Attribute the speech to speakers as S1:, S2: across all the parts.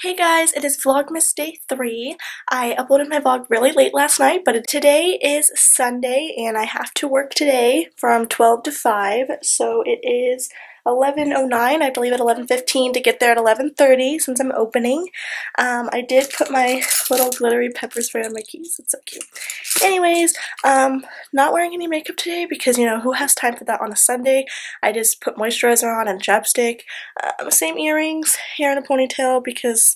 S1: Hey guys, it is Vlogmas Day 3. I uploaded my vlog really late last night, but today is Sunday and I have to work today from 12 to 5, so it is 11:09. I have to leave at 11:15 to get there at 11:30 since I'm opening. I did put my little glittery pepper spray on my keys. It's so cute. Anyways, not wearing any makeup today because, you know, who has time for that on a Sunday? I just put moisturizer on and chapstick. Same earrings, hair in a ponytail because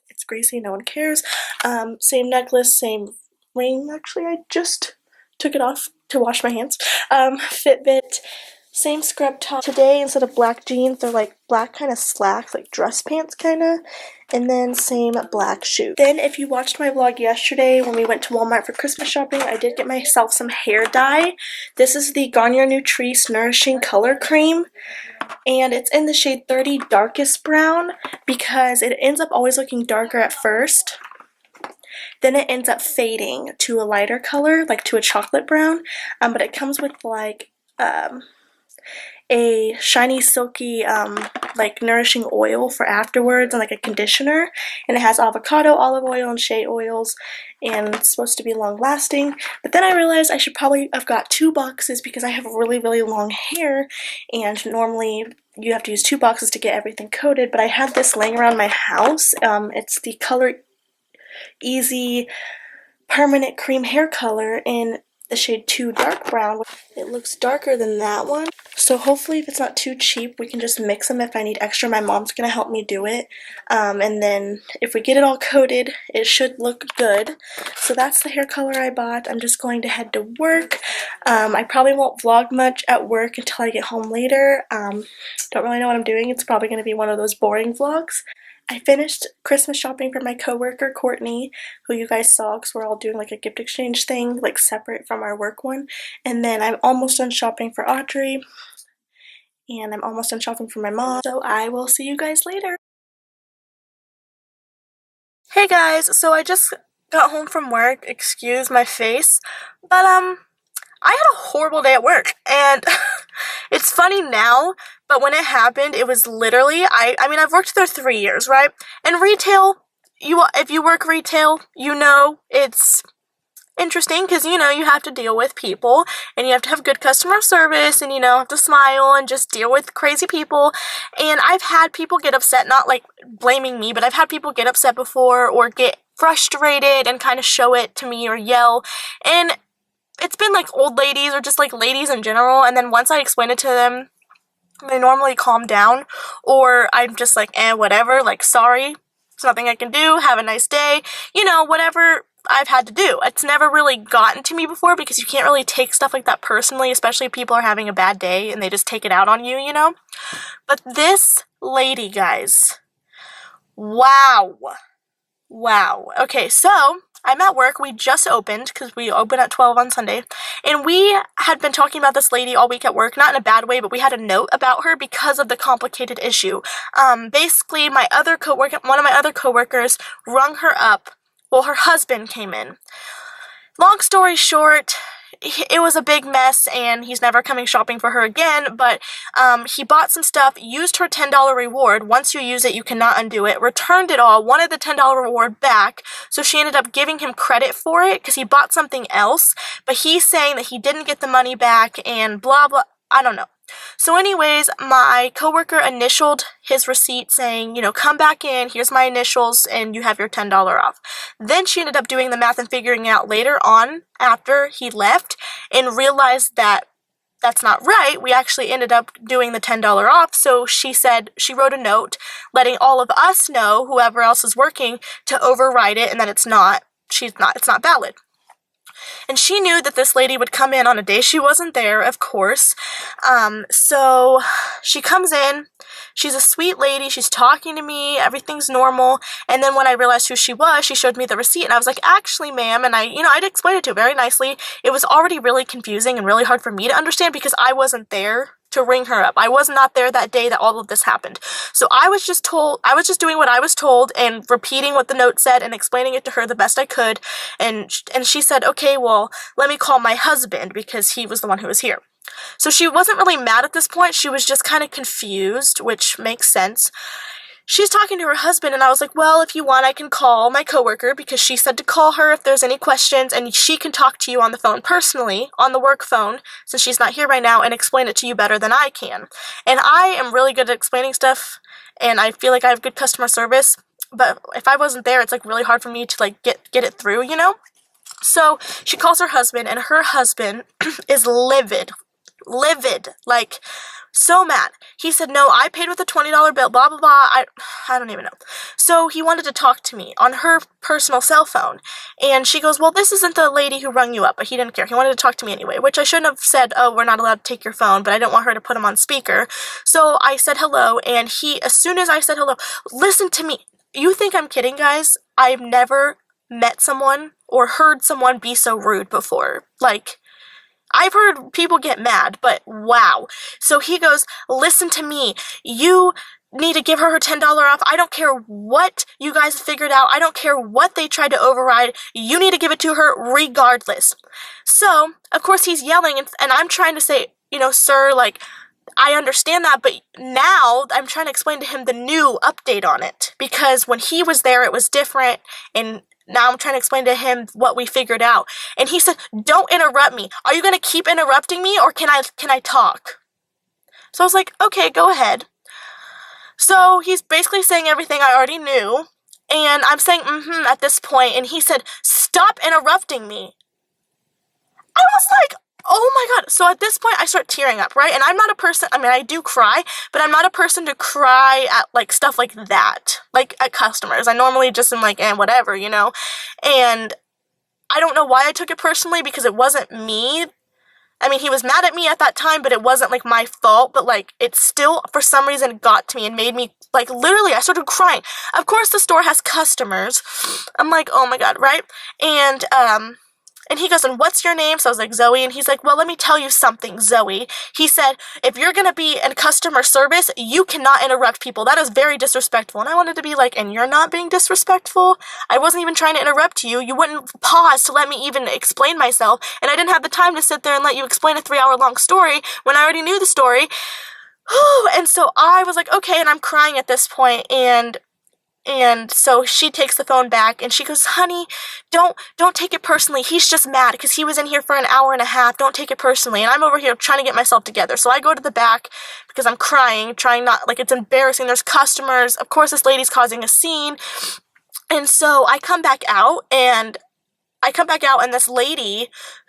S1: it's greasy, no one cares. Same necklace, same ring. Actually, I just took it off to wash my hands. Fitbit, same scrub top. Today, instead of black jeans, they're like black kind of slacks, like dress pants kind of. And then same black shoes. Then if you watched my vlog yesterday when we went to Walmart for Christmas shopping, I did get myself some hair dye. This is the Garnier Nutrice Nourishing Color Cream. And it's in the shade 30 Darkest Brown because it ends up always looking darker at first. Then it ends up fading to a lighter color, like to a chocolate brown. But it comes with like a shiny, silky, like nourishing oil for afterwards and like a conditioner. And it has avocado, olive oil, and shea oils. And it's supposed to be long lasting. But then I realized I should probably have got 2 boxes because I have really, really long hair. And normally you have to use 2 boxes to get everything coated. But I had this laying around my house. It's the Color Easy Permanent Cream Hair Color in the shade 2 Dark Brown. It looks darker than that one. So hopefully if it's not too cheap, we can just mix them if I need extra. My mom's going to help me do it. And then if we get it all coated, it should look good. So that's the hair color I bought. I'm just going to head to work. I probably won't vlog much at work until I get home later. Don't really know what I'm doing. It's probably going to be one of those boring vlogs. I finished Christmas shopping for my coworker, Courtney, who you guys saw because we're all doing like a gift exchange thing, like separate from our work one. And then I'm almost done shopping for Audrey. And I'm almost done shopping for my mom. So I will see you guys later. Hey guys, so I just got home from work. Excuse my face. But I had a horrible day at work, and it's funny now, but when it happened, it was literally, I mean, I've worked there 3 years, right? And retail, if you work retail, you know, it's interesting because, you know, you have to deal with people, and you have to have good customer service, and, you know, have to smile and just deal with crazy people. And I've had people get upset, not like blaming me, but I've had people get upset before or get frustrated and kind of show it to me or yell. And it's been like old ladies or just like ladies in general, and then once I explain it to them, they normally calm down, or I'm just like, whatever, like, sorry, it's nothing I can do, have a nice day, you know, whatever I've had to do. It's never really gotten to me before because you can't really take stuff like that personally, especially if people are having a bad day and they just take it out on you, you know? But this lady, guys, wow. Okay, so I'm at work. We just opened because we open at 12 on Sunday, and we had been talking about this lady all week at work, not in a bad way, but we had a note about her because of the complicated issue. Basically, one of my other coworkers rung her up. Well, her husband came in. Long story short, it was a big mess, and he's never coming shopping for her again, but he bought some stuff, used her $10 reward. Once you use it, you cannot undo it. Returned it all, wanted the $10 reward back, so she ended up giving him credit for it because he bought something else, but he's saying that he didn't get the money back and blah, blah, I don't know. So anyways, my coworker initialed his receipt saying, you know, come back in, here's my initials, and you have your $10 off. Then she ended up doing the math and figuring it out later on after he left and realized that that's not right. We actually ended up doing the $10 off, so she said she wrote a note letting all of us know, whoever else is working, to override it and that it's not valid. And she knew that this lady would come in on a day she wasn't there, of course. So she comes in. She's a sweet lady. She's talking to me. Everything's normal. And then when I realized who she was, she showed me the receipt. And I was like, actually, ma'am. And I'd explained it to her very nicely. It was already really confusing and really hard for me to understand because I wasn't there to ring her up. I was not there that day that all of this happened. So I was just doing what I was told and repeating what the note said and explaining it to her the best I could. And she said, okay, well, let me call my husband because he was the one who was here. So she wasn't really mad at this point. She was just kind of confused, which makes sense. she's talking to her husband, and I was like, well, if you want, I can call my coworker, because she said to call her if there's any questions, and she can talk to you on the phone personally, on the work phone, since she's not here right now, and explain it to you better than I can. And I am really good at explaining stuff, and I feel like I have good customer service, but if I wasn't there, it's like really hard for me to like get it through, you know? So she calls her husband, and her husband is livid, like so mad. He said, no, I paid with a $20 bill, blah, blah, blah. I don't even know. So he wanted to talk to me on her personal cell phone. And she goes, well, this isn't the lady who rung you up, but he didn't care. He wanted to talk to me anyway, which I shouldn't have said, oh, we're not allowed to take your phone, but I didn't want her to put him on speaker. So I said hello, and he, as soon as I said hello, listen to me. You think I'm kidding, guys? I've never met someone or heard someone be so rude before. Like, I've heard people get mad, but wow. So he goes, listen to me. You need to give her $10 off. I don't care what you guys figured out. I don't care what they tried to override. You need to give it to her regardless. So, of course, he's yelling, and I'm trying to say, you know, sir, like, I understand that, but now I'm trying to explain to him the new update on it, because when he was there, it was different, and now I'm trying to explain to him what we figured out. And he said, don't interrupt me. Are you going to keep interrupting me, or can I talk? So I was like, okay, go ahead. So he's basically saying everything I already knew, and I'm saying at this point, and he said, stop interrupting me. I was like, oh my god. So at this point, I start tearing up, right? And I'm not a person, I mean, I do cry, but I'm not a person to cry at, like, stuff like that. Like, at customers. I normally just am like, whatever, you know? And I don't know why I took it personally, because it wasn't me. I mean, he was mad at me at that time, but it wasn't, like, my fault. But, like, it still, for some reason, got to me and made me, like, literally, I started crying. Of course, the store has customers. I'm like, oh my god, right? And he goes, and what's your name? So I was like, Zoey. And he's like, well, let me tell you something, Zoey. He said, if you're going to be in customer service, you cannot interrupt people. That is very disrespectful. And I wanted to be like, and you're not being disrespectful? I wasn't even trying to interrupt you. You wouldn't pause to let me even explain myself. And I didn't have the time to sit there and let you explain a 3-hour-long story when I already knew the story. And so I was like, okay, and I'm crying at this point, and so she takes the phone back, and she goes, honey, don't take it personally. He's just mad because he was in here for an hour and a half. Don't take it personally. And I'm over here trying to get myself together. So I go to the back because I'm crying, trying not, like, it's embarrassing. There's customers. Of course, this lady's causing a scene. And so I come back out, and this lady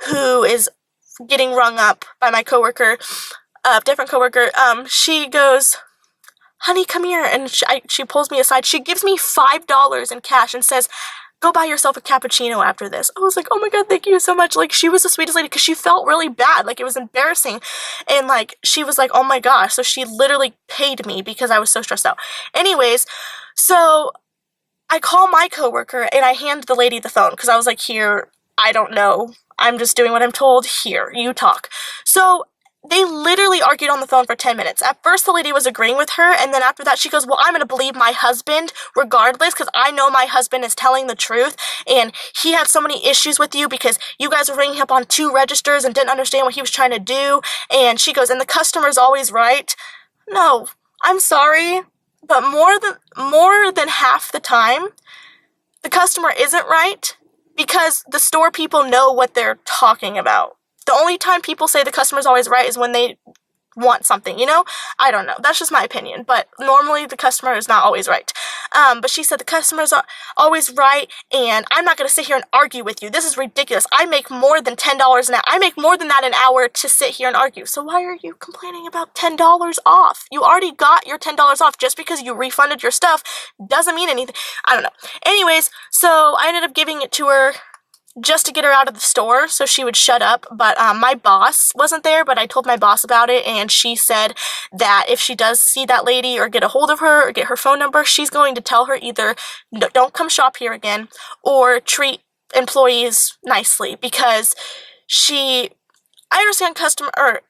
S1: who is getting rung up by my coworker, different coworker, she goes, honey, come here. And she pulls me aside. She gives me $5 in cash and says, go buy yourself a cappuccino after this. I was like, oh my god, thank you so much. Like, she was the sweetest lady, because she felt really bad. Like, it was embarrassing. And, like, she was like, oh my gosh. So she literally paid me because I was so stressed out. Anyways, so I call my coworker, and I hand the lady the phone, because I was like, here, I don't know. I'm just doing what I'm told. Here, you talk. So they literally argued on the phone for 10 minutes. At first, the lady was agreeing with her, and then after that, she goes, well, I'm going to believe my husband regardless, because I know my husband is telling the truth, and he had so many issues with you because you guys were ringing up on 2 registers and didn't understand what he was trying to do. And she goes, and the customer's always right. No, I'm sorry, but more than half the time, the customer isn't right, because the store people know what they're talking about. The only time people say the customer's always right is when they want something, you know? I don't know. That's just my opinion. But normally the customer is not always right. But she said the customer's always right, and I'm not going to sit here and argue with you. This is ridiculous. I make more than $10 an hour. I make more than that an hour to sit here and argue. So why are you complaining about $10 off? You already got your $10 off. Just because you refunded your stuff doesn't mean anything. I don't know. Anyways, so I ended up giving it to her just to get her out of the store so she would shut up. But my boss wasn't there, but I told my boss about it, and she said that if she does see that lady or get a hold of her or get her phone number, she's going to tell her either don't come shop here again or treat employees nicely, because I understand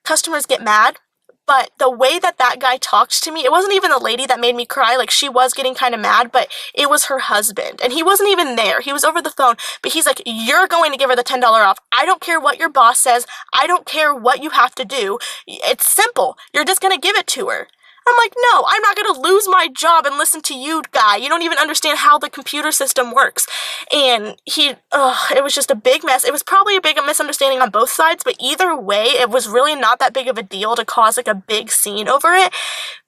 S1: customers get mad, but the way that guy talked to me, it wasn't even the lady that made me cry. Like, she was getting kind of mad, but it was her husband. And he wasn't even there. He was over the phone. But he's like, you're going to give her the $10 off. I don't care what your boss says. I don't care what you have to do. It's simple. You're just going to give it to her. I'm like, no, I'm not gonna lose my job and listen to you, guy. You don't even understand how the computer system works. And it was just a big mess. It was probably a big misunderstanding on both sides, but either way, it was really not that big of a deal to cause like a big scene over it.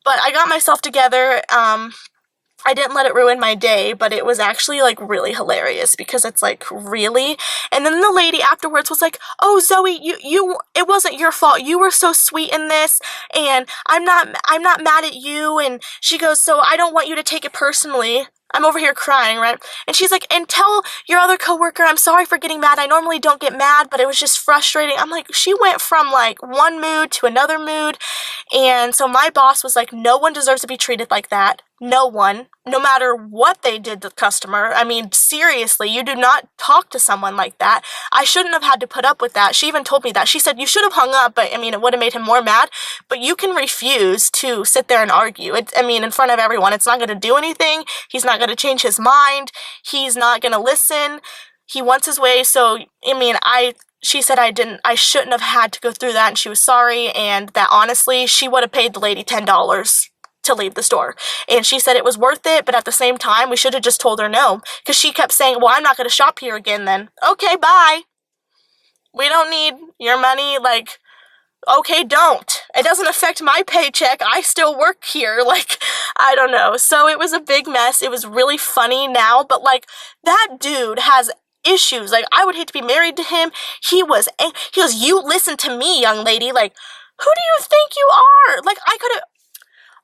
S1: But I got myself together. I didn't let it ruin my day, but it was actually like really hilarious because it's like, really? And then the lady afterwards was like, "Oh, Zoey, it wasn't your fault. You were so sweet in this, and I'm not mad at you." And she goes, "So I don't want you to take it personally." I'm over here crying, right? And she's like, "And tell your other coworker I'm sorry for getting mad. I normally don't get mad, but it was just frustrating." I'm like, she went from like one mood to another mood. And so my boss was like, "No one deserves to be treated like that. No one, no matter what they did to the customer. I mean, seriously, you do not talk to someone like that. I shouldn't have had to put up with that." She even told me that. She said, "You should have hung up, but I mean, it would have made him more mad. But you can refuse to sit there and argue. In front of everyone, it's not going to do anything. He's not going to change his mind. He's not going to listen. He wants his way." So, she said I shouldn't have had to go through that, and she was sorry, and that honestly, she would have paid the lady $10 to leave the store. And she said it was worth it, but at the same time, we should have just told her no. Because she kept saying, "Well, I'm not going to shop here again then." Okay, bye. We don't need your money. Like, okay, don't. It doesn't affect my paycheck. I still work here. Like, I don't know. So it was a big mess. It was really funny now, but like, that dude has issues. Like, I would hate to be married to him. He goes, "You listen to me, young lady." Like, who do you think you are? Like,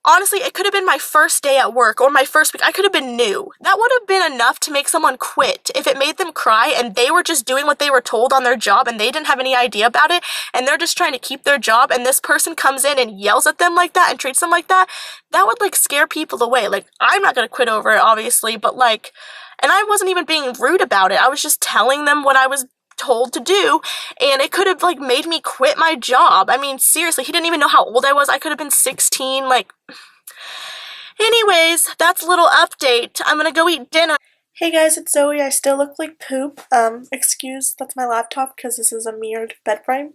S1: honestly, it could have been my first day at work or my first week. I could have been new. That would have been enough to make someone quit if it made them cry and they were just doing what they were told on their job and they didn't have any idea about it and they're just trying to keep their job, and this person comes in and yells at them like that and treats them like that. That would like scare people away. Like, I'm not gonna quit over it, obviously, but like, and I wasn't even being rude about it. I was just telling them what I was told to do, and it could have like made me quit my job. I mean, seriously, he didn't even know how old I was. I could have been 16. Like, anyways, that's a little update. I'm gonna go eat dinner. Hey guys, it's Zoe. I still look like poop. Excuse, that's my laptop because this is a mirrored bed frame.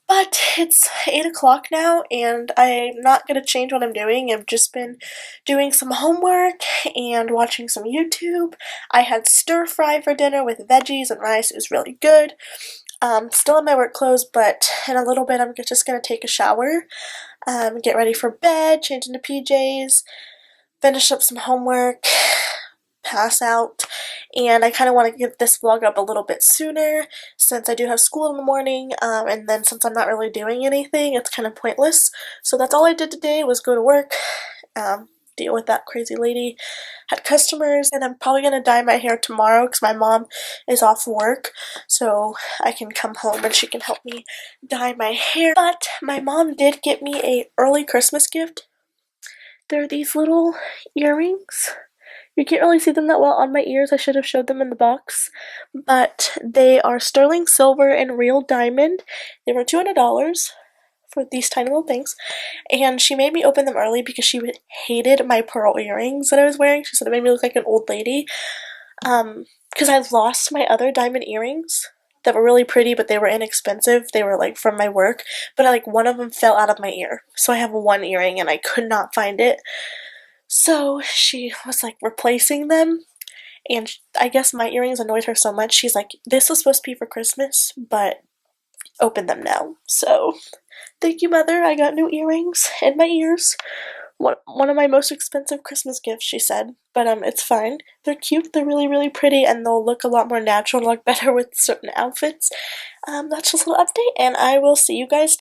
S1: But it's 8 o'clock now, and I'm not going to change what I'm doing. I've just been doing some homework and watching some YouTube. I had stir fry for dinner with veggies and rice. It was really good. Still in my work clothes, but in a little bit I'm just going to take a shower, get ready for bed, change into PJs, finish up some homework, pass out, and I kind of want to get this vlog up a little bit sooner since I do have school in the morning, and then since I'm not really doing anything, it's kind of pointless. So that's all I did today, was go to work, deal with that crazy lady, had customers, and I'm probably going to dye my hair tomorrow because my mom is off work, so I can come home and she can help me dye my hair. But my mom did get me a early Christmas gift. They're these little earrings. You can't really see them that well on my ears. I should have showed them in the box. But they are sterling silver and real diamond. They were $200 for these tiny little things. And she made me open them early because she hated my pearl earrings that I was wearing. She said it made me look like an old lady. Because I lost my other diamond earrings that were really pretty, but they were inexpensive. They were like from my work. But like one of them fell out of my ear. So I have one earring and I could not find it. So she was like replacing them, and I guess my earrings annoyed her so much, she's like, "This was supposed to be for Christmas, but open them now." So thank you, Mother. I got new earrings in my ears. One of my most expensive Christmas gifts, she said, but it's fine. They're cute, they're really, really pretty, and they'll look a lot more natural and look better with certain outfits. That's just a little update, and I will see you guys